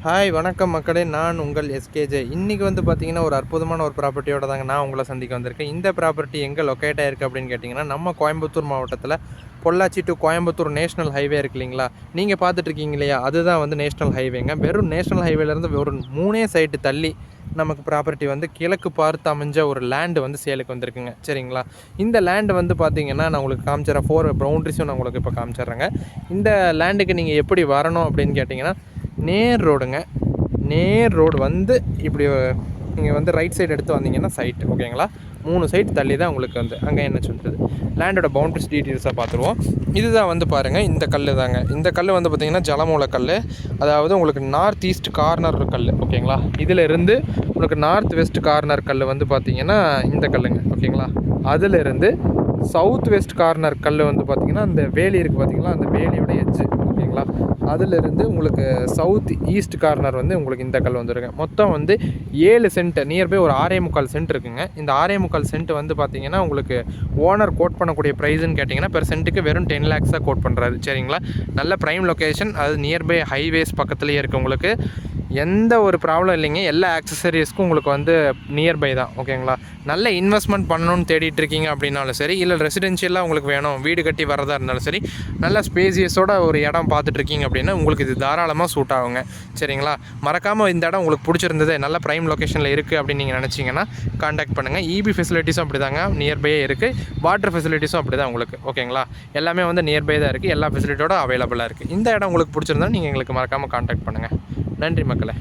Hi வணக்கம் மக்களே, நான் உங்கள் எஸ்கேஜே. இன்றைக்கி வந்து பார்த்திங்கன்னா ஒரு அற்புதமான ஒரு ப்ராப்பர்ட்டியோட தாங்க நான் உங்களை சந்திக்க வந்திருக்கேன். இந்த ப்ராப்பர்ட்டி எங்கே லொக்கேட் ஆகிருக்கு அப்படின்னு கேட்டிங்கன்னா, நம்ம கோயம்புத்தூர் மாவட்டத்தில் Pollachi to Coimbatore national highway இருக்கு இல்லைங்களா, நீங்கள் பார்த்துட்ருக்கீங்க இல்லையா, அதுதான் வந்து நேஷ்னல் ஹைவேங்க. வெறும் நேஷ்னல் ஹைவேலேருந்து ஒரு 3 சைட்டு தள்ளி நமக்கு ப்ராப்பர்ட்டி வந்து கிழக்கு பார்த்து அமைஞ்ச ஒரு லேண்டு வந்து சேலுக்கு வந்திருக்குங்க. சரிங்களா, இந்த லேண்டு வந்து பார்த்திங்கன்னா நான் உங்களுக்கு காமிச்சிடறேன். 4 பவுண்ட்ரிஸும் நான் உங்களுக்கு இப்போ காமிச்சிட்றேங்க. இந்த லேண்டுக்கு நீங்கள் எப்படி வரணும் அப்படின்னு கேட்டிங்கன்னா, நேர் ரோடு வந்து இப்படி நீங்கள் வந்து ரைட் சைடு எடுத்து வந்தீங்கன்னா சைட் ஓகேங்களா. 3 சைட் தள்ளி தான் உங்களுக்கு வந்து அங்கே என்ன சொல்கிறது லேண்டோட பவுண்டரிஸ் டீட்டெயில்ஸாக பார்த்துருவோம். இதுதான் வந்து பாருங்கள், இந்த கல் தாங்க. இந்த கல் வந்து பார்த்திங்கன்னா ஜலமூல கல், அதாவது உங்களுக்கு நார்த் ஈஸ்ட் கார்னர் கல் ஓகேங்களா. இதில் இருந்து உங்களுக்கு நார்த் வெஸ்ட் கார்னர் கல் வந்து பார்த்திங்கன்னா இந்த கல்லுங்க ஓகேங்களா. அதிலிருந்து சவுத் வெஸ்ட் கார்னர் கல் வந்து பார்த்திங்கன்னா அந்த வேலி இருக்குது பார்த்திங்களா, அந்த வேலியோட எட்ஜு ஓகேங்களா. அதிலிருந்து உங்களுக்கு சவுத் ஈஸ்ட் கார்னர் வந்து உங்களுக்கு இந்த கல் வந்துருங்க. மொத்தம் வந்து 7 சென்ட் நியர்பை ஒரு 6.25 சென்ட் இருக்குங்க. இந்த 6.25 சென்ட் வந்து பார்த்திங்கன்னா உங்களுக்கு ஓனர் கோட் பண்ணக்கூடிய ப்ரைஸ்ன்னு கேட்டிங்கன்னா பெர் சென்ட்டுக்கு வெறும் 10 lakhs கோட் பண்ணுறாரு. சரிங்களா, நல்ல ப்ரைம் லொக்கேஷன், அது நியர்பை ஹைவேஸ் பக்கத்துலேயே இருக்குது. உங்களுக்கு எந்த ஒரு ப்ராப்ளம் இல்லைங்க. எல்லா ஆக்சசரிஸ்க்கும் உங்களுக்கு வந்து நியர்பை தான் ஓகேங்களா. நல்ல இன்வெஸ்ட்மெண்ட் பண்ணணும்னு தேடிட்டு இருக்கீங்க அப்படின்னாலும் சரி, இல்லை ரெசிடென்ஷியலாக உங்களுக்கு வேணும் வீடு கட்டி வரதா இருந்தாலும் சரி, நல்ல ஸ்பேசியஸோட ஒரு இடம் பார்த்துட்ருக்கீங்க அப்படின்னா உங்களுக்கு இது தாராளமாக சூட் ஆகுங்க. சரிங்களா, மறக்காமல் இந்த இடம் உங்களுக்கு பிடிச்சிருந்தது, நல்ல ப்ரைம் லொக்கேஷனில் இருக்குது அப்படின்னு நீங்கள் நினச்சிங்கன்னா கான்டாக்ட் பண்ணுங்கள். இபி ஃபெசிலிட்டிஸும் அப்படி தாங்க நியர்பையே இருக்குது, வாட்டர் ஃபெசிலிட்டிஸும் அப்படி தான் உங்களுக்கு ஓகேங்களா. எல்லாமே வந்து நியர்பை தான் இருக்குது, எல்லா ஃபெசிலிட்டியோட அவைலபிளாக இருக்குது. இந்த இடம் உங்களுக்கு பிடிச்சிருந்தா நீங்கள் எங்களுக்கு மறக்காமல் கான்டாக்ட் பண்ணுங்கள். நன்றி மக்களே.